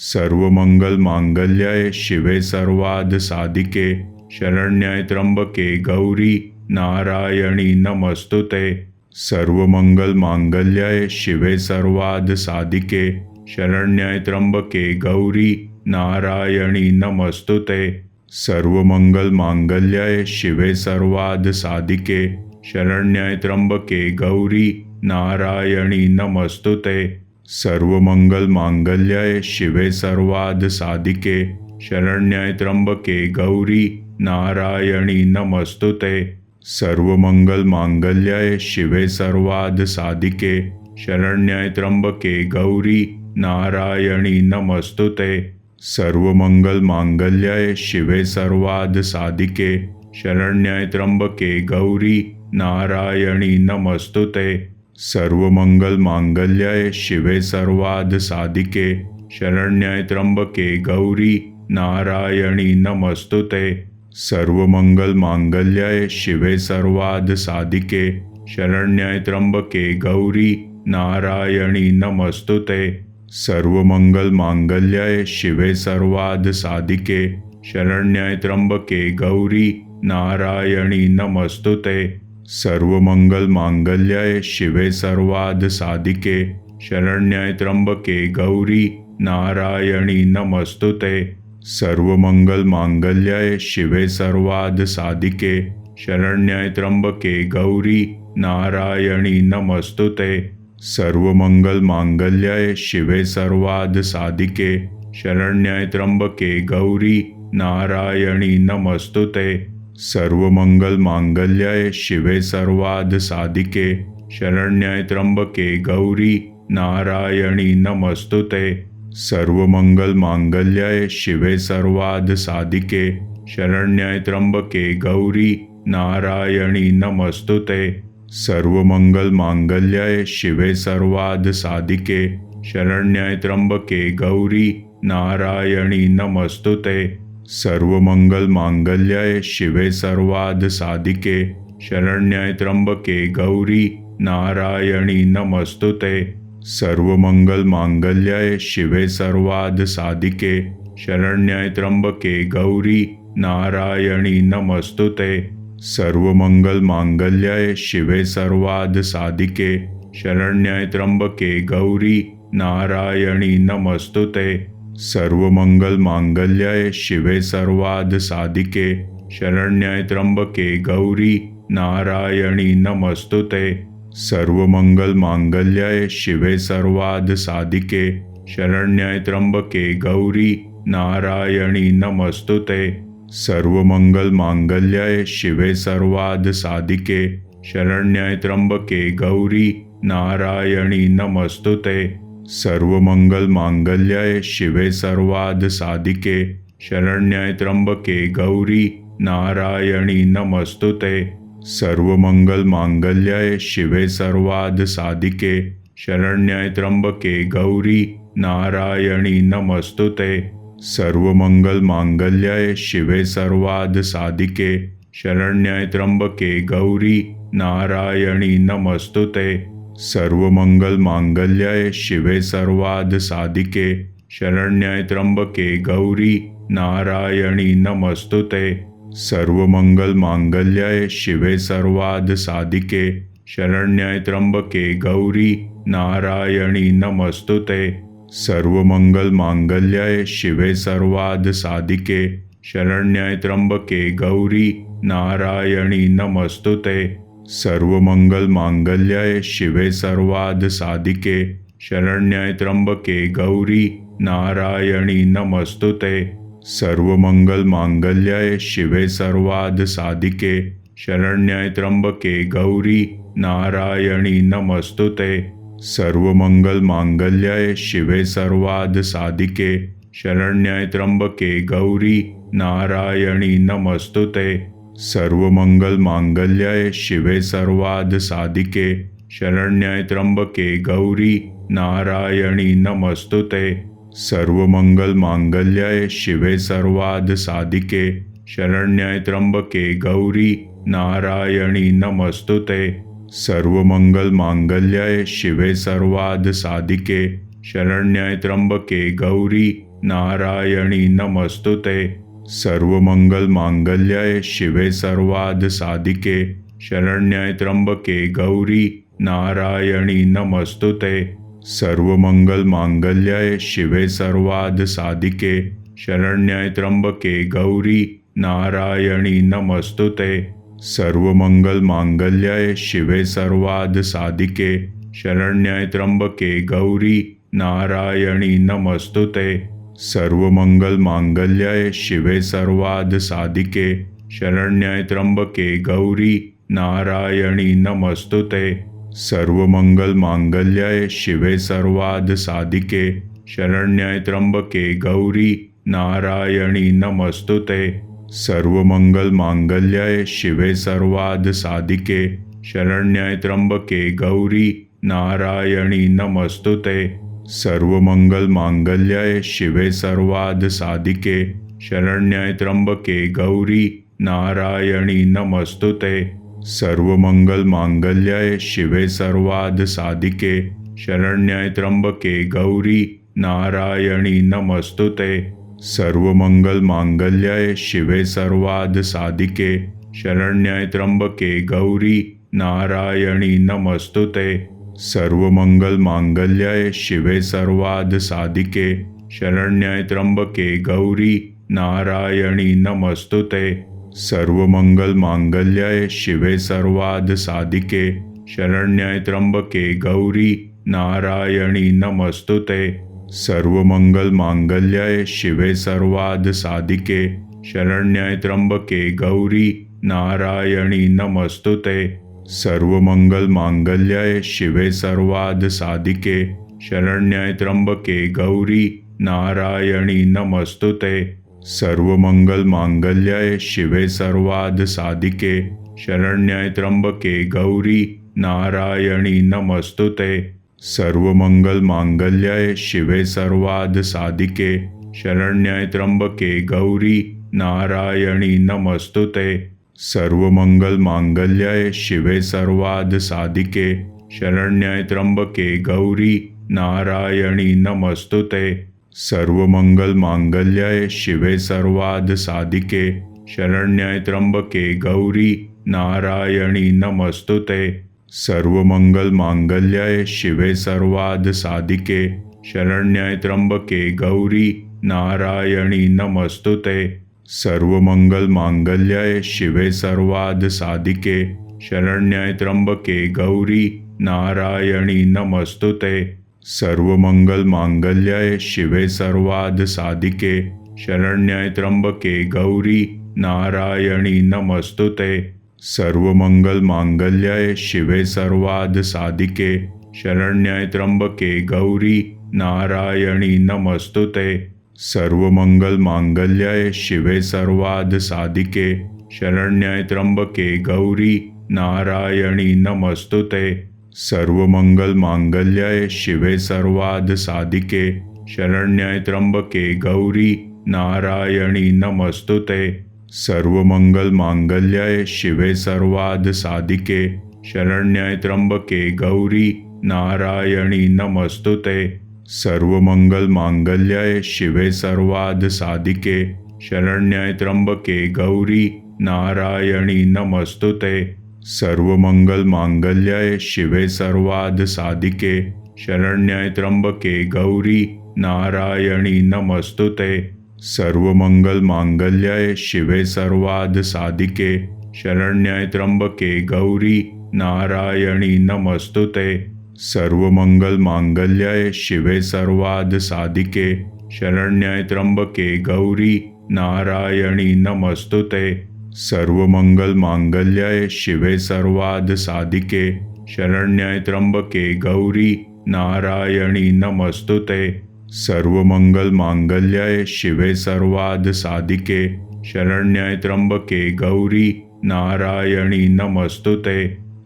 सर्वमंगल मांगल्ये शिवे सर्वार्थ साधिके शरण्ये त्र्यंबके गौरी नारायणी नमस्तुते। सर्वमंगल मांगल्ये शिवे सर्वार्थ साधिके शरण्ये त्र्यंबके गौरी नारायणी नमस्तुते। सर्वमंगल मांगल्ये शिवे सर्वार्थ साधिके शरण्ये त्र्यंबके गौरी नारायणी नमस्तुते। सर्वमंगल मांगल्ये शिवे सर्वार्थ साधिके शरण्ये त्र्यंबके गौरी नारायणी नमस्तुते। सर्वमंगल मांगल्ये शिवे सर्वार्थ साधिके शरण्ये त्र्यंबके गौरी नारायणी नमस्तुते। सर्वमंगल मांगल्ये शिवे सर्वार्थ साधिके शरण्ये त्र्यंबके गौरी नारायणी नमस्तुते। सर्वमंगल मांगल्ये शिवे सर्वार्थ साधिके शरण्ये त्र्यंबके गौरी नारायणी नमस्तुते। सर्वमंगल मांगल्ये शिवे सर्वार्थ साधिके शरण्ये त्र्यंबके गौरी नारायणी नमस्तुते। सर्वमंगल मांगल्ये शिवे सर्वार्थ साधिके शरण्ये त्र्यंबके गौरी नारायणी नमस्तुते। सर्वमंगल मांगल्ये शिवे सर्वार्थ साधिके शरण्ये त्र्यंबके गौरी नारायणी नमस्तुते। सर्वमंगल मांगल्ये शिवे सर्वार्थ साधिके शरण्ये त्र्यंबके गौरी नारायणी नमस्तुते। सर्वमंगल मांगल्ये शिवे सर्वार्थ साधिके शरण्ये त्र्यंबके गौरी नारायणी नमस्तुते। सर्वमंगल मांगल्ये शिवे सर्वार्थ साधिके शरण्ये त्र्यंबके गौरी नारायणी नमस्तुते। सर्वमंगल मांगल्ये शिवे सर्वार्थ साधिके शरण्ये त्र्यंबके गौरी नारायणी नमस्तुते। सर्वमंगल मांगल्ये शिवे सर्वार्थ साधिके शरण्ये त्र्यंबके गौरी नारायणी नमस्तुते। सर्वमंगल मांगल्ये शिवे सर्वार्थ साधिके शरण्ये त्र्यंबके गौरी नारायणी नमस्तुते। सर्वमंगल मांगल्ये शिवे सर्वार्थ साधिके शरण्ये त्र्यंबके गौरी नारायणी नमस्तुते। सर्वमंगल मांगल्ये शिवे सर्वार्थ साधिके शरण्ये त्र्यंबके गौरी नारायणी नमस्तुते। सर्वमंगल मांगल्ये शिवे सर्वार्थ साधिके शरण्ये त्र्यंबके गौरी नारायणी नमस्तुते। सर्वमंगल मांगल्ये शिवे सर्वार्थ साधिके शरण्ये त्र्यंबके गौरी नारायणी नमस्तुते। सर्वमंगल मांगल्ये शिवे सर्वार्थ साधिके शरण्ये त्र्यंबके गौरी नारायणी नमस्तुते। सर्वमंगल मांगल्ये शिवे सर्वार्थ साधिके शरण्ये त्र्यंबके गौरी नारायणी नमस्तुते। सर्वमंगल मांगल्ये शिवे सर्वार्थ साधिके शरण्ये त्र्यंबके गौरी नारायणी नमस्तुते। सर्वमंगल मांगल्ये शिवे सर्वार्थ साधिके शरण्ये त्र्यंबके गौरी नारायणी नमस्तुते। सर्वमंगल मांगल्ये शिवे सर्वार्थ साधिके शरण्ये त्र्यंबके गौरी नारायणी नमस्तुते। सर्वमंगल मांगल्ये शिवे सर्वार्थ साधिके शरण्ये त्र्यंबके गौरी नारायणी नमस्तुते। सर्वमंगल मांगल्ये शिवे सर्वार्थ साधिके शरण्ये त्र्यंबके गौरी नारायणी नमस्तुते। सर्वमंगल मांगल्ये शिवे सर्वार्थ साधिके शरण्ये त्र्यंबके गौरी नारायणी नमस्तुते। सर्वमंगल मांगल्ये शिवे सर्वार्थ साधिके शरण्ये त्र्यंबके गौरी नारायणी नमस्तुते। सर्वमंगल मांगल्ये शिवे सर्वार्थ साधिके शरण्ये त्र्यंबके गौरी नारायणी नमस्तुते। सर्वमंगल मांगल्ये शिवे सर्वार्थ साधिके शरण्ये त्र्यंबके गौरी नारायणी नमस्तुते। सर्वमंगल मांगल्ये शिवे सर्वार्थ साधिके शरण्ये त्र्यंबके गौरी नारायणी नमस्तुते। सर्वमंगल मांगल्ये शिवे सर्वार्थ साधिके शरण्ये त्र्यंबके गौरी नारायणी नमस्तुते। सर्वमंगलमांगल्ये शिवे सर्वार्थसाधिके शरण्ये त्र्यंबके गौरी नारायणी नमस्तुते। सर्वमंगलमांगल्ये शिवे सर्वार्थसाधिके शरण्ये त्र्यंबके गौरी नारायणी नमस्तुते। सर्वमंगलमांगल्ये शिवे सर्वार्थसाधिके शरण्ये त्र्यंबके गौरी नारायणी नमस्तुते। सर्वमंगलमांगल्ये शिवे सर्वार्थसाधिके शरण्ये त्र्यंबके गौरी नारायणी नमस्तुते। सर्वमंगलमांगल्ये शिवे सर्वार्थसाधिके शरण्ये त्र्यंबके गौरी नारायणी नमस्तुते। सर्वमंगलमांगल्ये शिवे सर्वार्थसाधिके शरण्ये त्र्यंबके गौरी नारायणी नमस्तुते। सर्वमंगलमांगल्ये शिवे सर्वार्थसाधिके शरण्ये त्र्यंबके गौरी नारायणी नमस्तुते। सर्वमंगलमांगल्ये शिवे सर्वार्थसाधिके शरण्ये त्र्यंबके गौरी नारायणी नमस्तुते। सर्वमंगलमांगल्ये शिवे सर्वार्थसाधिके शरण्ये त्र्यंबके गौरी नारायणी नमस्तुते। सर्वमंगलमांगल्ये शिवे सर्वार्थसाधिके शरण्ये त्र्यंबके गौरी नारायणी नमस्तुते। सर्वमंगलमांगल्ये शिवे सर्वार्थसाधिके शरण्ये त्र्यंबके गौरी नारायणी नमस्तुते। सर्वमंगलमांगल्ये शिवे सर्वार्थसाधिके शरण्ये त्र्यंबके गौरी नारायणी नमस्तुते। सर्वमंगलमांगल्ये शिवे सर्वार्थसाधिके शरण्ये त्र्यंबके गौरी नारायणी नमस्तुते। सर्वमंगलमांगल्ये शिवे सर्वार्थसाधिके शरण्ये त्र्यंबके गौरी नारायणी नमस्तुते। सर्वमंगलमांगल्ये शिवे सर्वार्थसाधिके शरण्ये त्र्यंबके गौरी नारायणी नमस्तुते। सर्वमंगलमांगल्ये शिवे सर्वार्थसाधिके शरण्ये त्र्यंबके गौरी नारायणी नमस्तुते। सर्वमंगलमांगल्ये शिवे सर्वार्थसाधिके शरण्ये त्र्यंबके गौरी नारायणी नमस्तुते। सर्वमंगलमांगल्ये शिवे सर्वार्थसाधिके शरण्ये त्र्यंबके गौरी नारायणी नमस्तुते। सर्वमंगलमांगल्ये शिवे सर्वार्थसाधिके शरण्ये त्र्यंबके गौरी नारायणी नमस्तुते। सर्वमंगलमांगल्ये शिवे सर्वार्थसाधिके शरण्ये त्र्यंबके गौरी नारायणी नमस्तुते। सर्वमंगलमांगल्ये शिवे सर्वार्थसाधिके शरण्ये त्र्यंबके गौरी नारायणी नमस्तुते। सर्वमंगलमांगल्ये शिवे सर्वार्थसाधिके शरण्ये त्र्यंबके गौरी नारायणी नमस्तुते। सर्वमंगलमांगल्ये शिवे सर्वार्थसाधिके शरण्ये त्र्यंबके गौरी नारायणी नमस्तुते। सर्वमंगलमांगल्ये शिवे सर्वार्थसाधिके शरण्ये त्र्यंबके गौरी नारायणी नमस्तुते। सर्वमंगलमांगल्ये शिवे सर्वार्थसाधिके शरण्ये त्र्यंबके गौरी नारायणी नमस्तुते। सर्वमंगलमांगल्ये शिवे सर्वार्थसाधिके शरण्ये त्र्यंबके गौरी नारायणी नमस्तुते। सर्वमंगलमांगल्ये शिवे सर्वार्थसाधिके शरण्ये त्र्यंबके गौरी नारायणी नमस्तुते। सर्वमंगलमांगल्ये शिवे सर्वार्थसाधिके शरण्ये त्र्यंबके गौरी नारायणी नमस्तुते। सर्वमंगलमांगल्ये शिवे सर्वार्थसाधिके शरण्ये त्र्यंबके गौरी नारायणी नमस्तुते। सर्वमंगलमांगल्ये शिवे सर्वार्थसाधिके शरण्ये त्र्यंबके गौरी नारायणी नमस्तुते।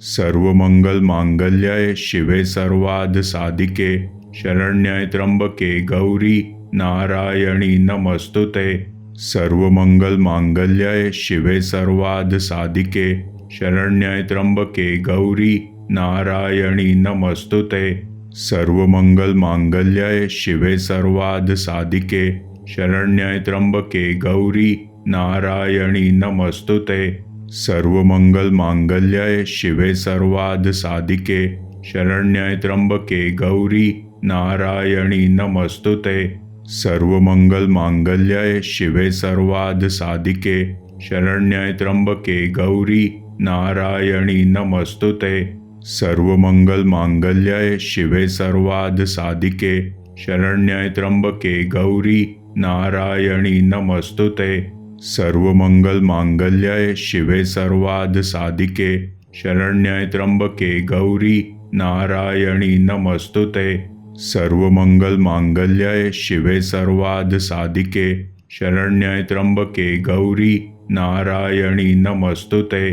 सर्वमंगलमांगल्ये शिवे सर्वार्थसाधिके शरण्ये त्र्यंबके गौरी नारायणी नमस्तुते। सर्वमंगलमांगल्ये शिवे सर्वार्थसाधिके शरण्ये त्र्यंबके गौरी नारायणी नमस्तुते। सर्वमंगलमांगल्ये शिवे सर्वार्थसाधिके शरण्ये त्र्यंबके गौरी नारायणी नमस्तुते। सर्वमंगलमांगल्ये शिवे सर्वार्थसाधिके शरण्ये त्र्यंबके गौरी नारायणी नमस्तुते। सर्वमंगलमांगल्ये शिवे सर्वार्थसाधिके शरण्ये त्र्यंबके गौरी नारायणी नमस्तुते। सर्वमंगलमांगल्ये शिवे सर्वार्थसाधिके शरण्ये त्र्यंबके गौरी नारायणी नमस्तुते। सर्वमंगलमांगल्ये शिवे सर्वार्थसाधिके शरण्ये त्र्यंबके गौरी नारायणी नमस्तुते। सर्वमंगलमांगल्ये शिवे सर्वार्थसाधिके शरण्ये त्र्यंबके गौरी नारायणी नमस्तुते।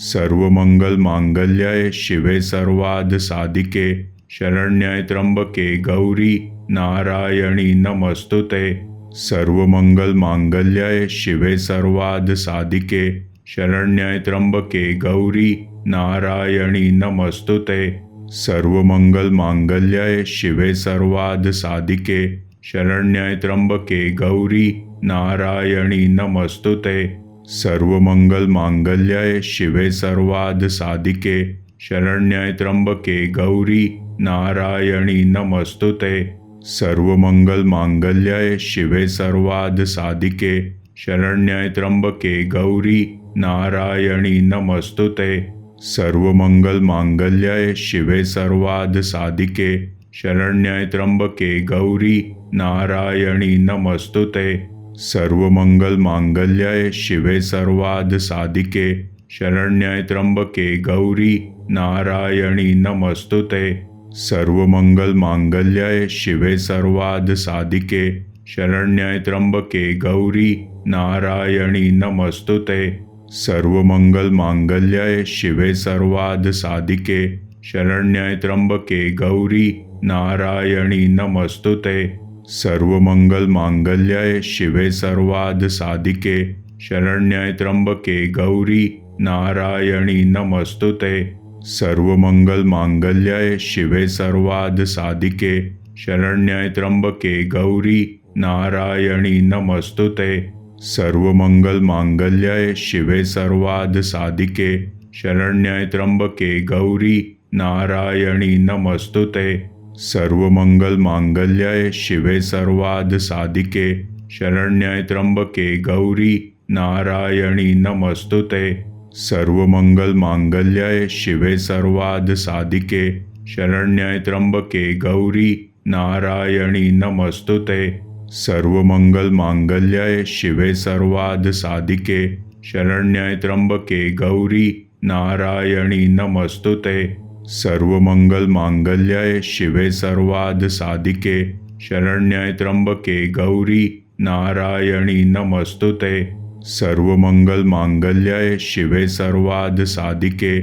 सर्वमंगलमांगल्ये शिवे सर्वार्थसाधिके शरण्ये त्र्यंबके गौरी नारायणी नमस्तुते। सर्वमंगलमांगल्ये शिवे सर्वार्थसाधिके शरण्ये त्र्यंबके गौरी नारायणी नमस्तुते। सर्वमंगलमांगल्ये शिवे सर्वार्थसाधिके शरण्ये त्र्यंबके गौरी नारायणी नमस्तुते। सर्वमंगलमांगल्ये शिवे सर्वार्थसाधिके शरण्ये त्र्यंबके गौरी नारायणी नमस्तुते। सर्वमंगलमांगल्ये शिवे सर्वार्थसाधिके शरण्ये त्र्यंबके गौरी नारायणी नमस्तुते। सर्वमंगलमांगल्ये शिवे सर्वार्थसाधिके शरण्ये त्र्यंबके गौरी नारायणी नमस्तुते। सर्वमंगलमांगल्ये शिवे सर्वार्थसाधिके शरण्ये त्र्यंबके गौरी नारायणी नमस्तुते। सर्वमंगलमांगल्ये शिवे सर्वार्थसाधिके शरण्ये त्र्यंबके गौरी नारायणी नमस्तुते। सर्वमंगलमांगल्ये शिवे सर्वार्थसाधिके शरण्ये त्र्यंबके गौरी नारायणी नमस्तुते। सर्वमंगलमांगल्ये शिवे सर्वार्थसाधिके शरण्ये त्र्यंबके गौरी नारायणी नमस्तुते। सर्वमंगलमांगल्ये शिवे सर्वार्थसाधिके शरण्ये त्र्यंबके गौरी नारायणी नमस्तुते। सर्वमंगलमांगल्ये शिवे सर्वार्थसाधिके शरण्ये त्र्यंबके गौरी नारायणी नमस्तुते। सर्वमंगलमांगल्ये शिवे सर्वार्थसाधिके शरण्ये त्र्यंबके गौरी नारायणी नमस्तुते। सर्वमंगलमांगल्ये शिवे सर्वार्थसाधिके शरण्ये त्र्यंबके गौरी नारायणी नमस्तुते। सर्वमंगलमांगल्ये शिवे सर्वार्थसाधिके शरण्ये त्र्यंबके गौरी नारायणी नमस्तुते। सर्वमंगलमांगल्ये शिवे सर्वार्थसाधिके शरण्ये त्र्यंबके गौरी नारायणी नमस्तुते। सर्वमंगलमांगल्ये शिवे सर्वार्थसाधिके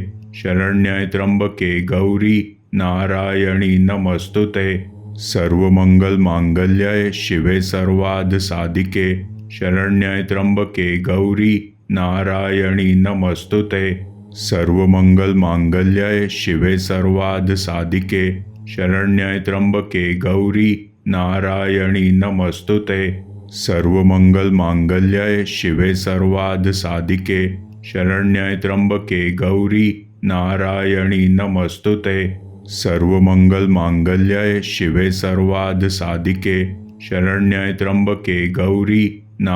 शरण्ये त्र्यंबके गौरी नारायणी नमस्तुते। सर्वमंगलमांगल्ये शिवे सर्वार्थसाधिके शरण्ये त्र्यंबके गौरी नारायणी नमस्तुते। सर्वमंगलमांगल्ये शिवे सर्वार्थसाधिके शरण्ये त्र्यंबके गौरी नारायणी नमस्तुते। सर्वमंगलमांगल्ये शिवे सर्वार्थसाधिके शरण्ये त्र्यंबके गौरी नारायणी नमस्तुते। सर्वमंगलमांगल्ये शिवे सर्वार्थसाधिके शरण्ये त्र्यंबके गौरी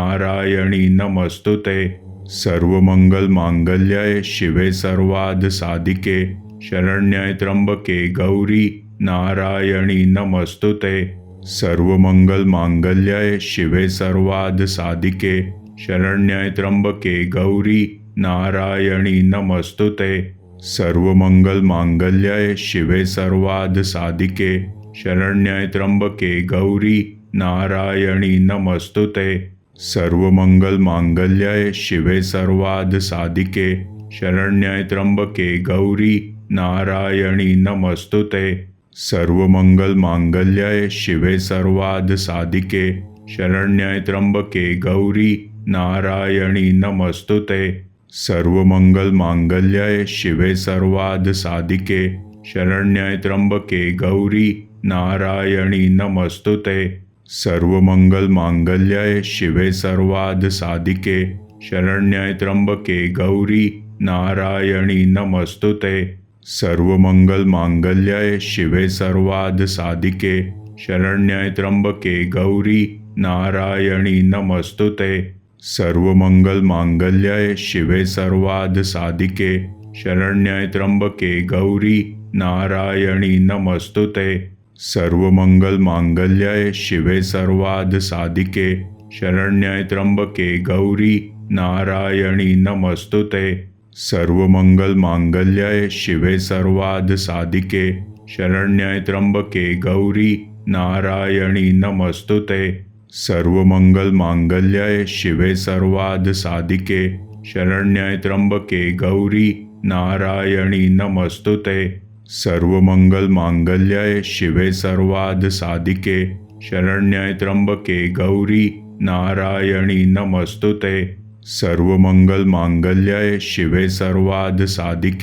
नारायणी नमस्तुते। सर्वमंगलमांगल्ये शिवे सर्वार्थसाधिके शरण्ये त्र्यंबके गौरी नारायणी नमस्तुते। सर्वमंगलमांगल्ये शिवे सर्वार्थसाधिके शरण्ये त्र्यंबके गौरी नारायणी नमस्तुते। सर्वमंगलमांगल्ये शिवे सर्वार्थसाधिके शरण्ये त्र्यंबके गौरी नारायणी नमस्तुते। सर्वमंगलमांगल्ये शिवे सर्वार्थसाधिके शरण्ये त्र्यंबके गौरी नारायणी नमस्तुते। सर्वमंगलमांगल्ये शिवे सर्वार्थसाधिके शरण्ये त्र्यंबके गौरी नारायणी नमस्तुते। सर्वमंगलमांगल्ये शिवे सर्वार्थसाधिके शरण्ये त्र्यंबके गौरी नारायणी नमस्तुते. सर्वमंगल मांगल्ये शिवे सर्वार्थ साधिके शरण्ये त्र्यंबके गौरी नारायणी नमस्तुते. सर्वमंगल मांगल्ये शिवे सर्वार्थ साधिके शरण्ये त्र्यंबके गौरी नारायणी नमस्तुते. सर्वमंगल मांगल्ये शिवे सर्वार्थ साधिके शरण्ये त्र्यंबके गौरी नारायणी नमस्तुते. सर्वमंगल मांगल्ये शिवे सर्वार्थ साधिके शरण्ये त्र्यंबके गौरी नारायणी नमस्तुते. सर्वमंगल मांगल्ये शिवे सर्वार्थ साधिके शरण्ये त्र्यंबके गौरी नारायणी नमस्तुते. सर्वमंगल मांगल्ये शिवे सर्वार्थ साधिके शरण्ये त्र्यंबके गौरी नारायणी नमस्तुते. सर्वमंगल मांगल्ये शिवे सर्वार्थ साधिके, शरण्ये त्र्यंबके गौरी नारायणी नमस्तुते. सर्वमंगल मांगल्ये शिवे सर्वार्थ साधिके, शरण्ये त्र्यंबके गौरी नारायणी नमस्तुते. सर्वमंगल मांगल्ये शिवे सर्वार्थ साधिके,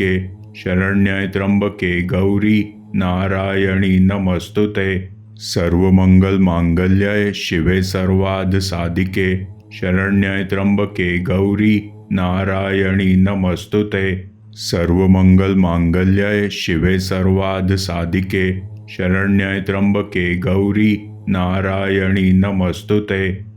शरण्ये त्र्यंबके गौरी नारायणी नमस्तुते. सर्वमंगल मांगल्ये शिवे सर्वार्थ साधिके शरण्ये त्र्यंबके गौरी नारायणी नमस्तुते. सर्वमंगल मांगल्ये शिवे सर्वार्थ साधिके शरण्ये त्र्यंबके गौरी नारायणी नमस्तुते. सर्वमंगल मांगल्ये शिवे सर्वार्थ साधिके, शरण्ये त्र्यंबके गौरी नारायणी नमस्तुते. सर्वमंगल मांगल्ये शिवे सर्वार्थ साधिके, शरण्ये त्र्यंबके गौरी नारायणी नमस्तुते. सर्वमंगल मांगल्ये शिवे सर्वार्थ साधिके, शरण्ये त्र्यंबके गौरी नारायणी नमस्तुते. सर्वमंगल मांगल्ये शिवे सर्वार्थ साधिके, शरण्ये त्र्यंबके गौरी नारायणी नमस्तुते. सर्वमंगल मांगल्ये शिवे सर्वार्थ साधिके, शरण्ये त्र्यंबके गौरी नारायणी नमस्तुते.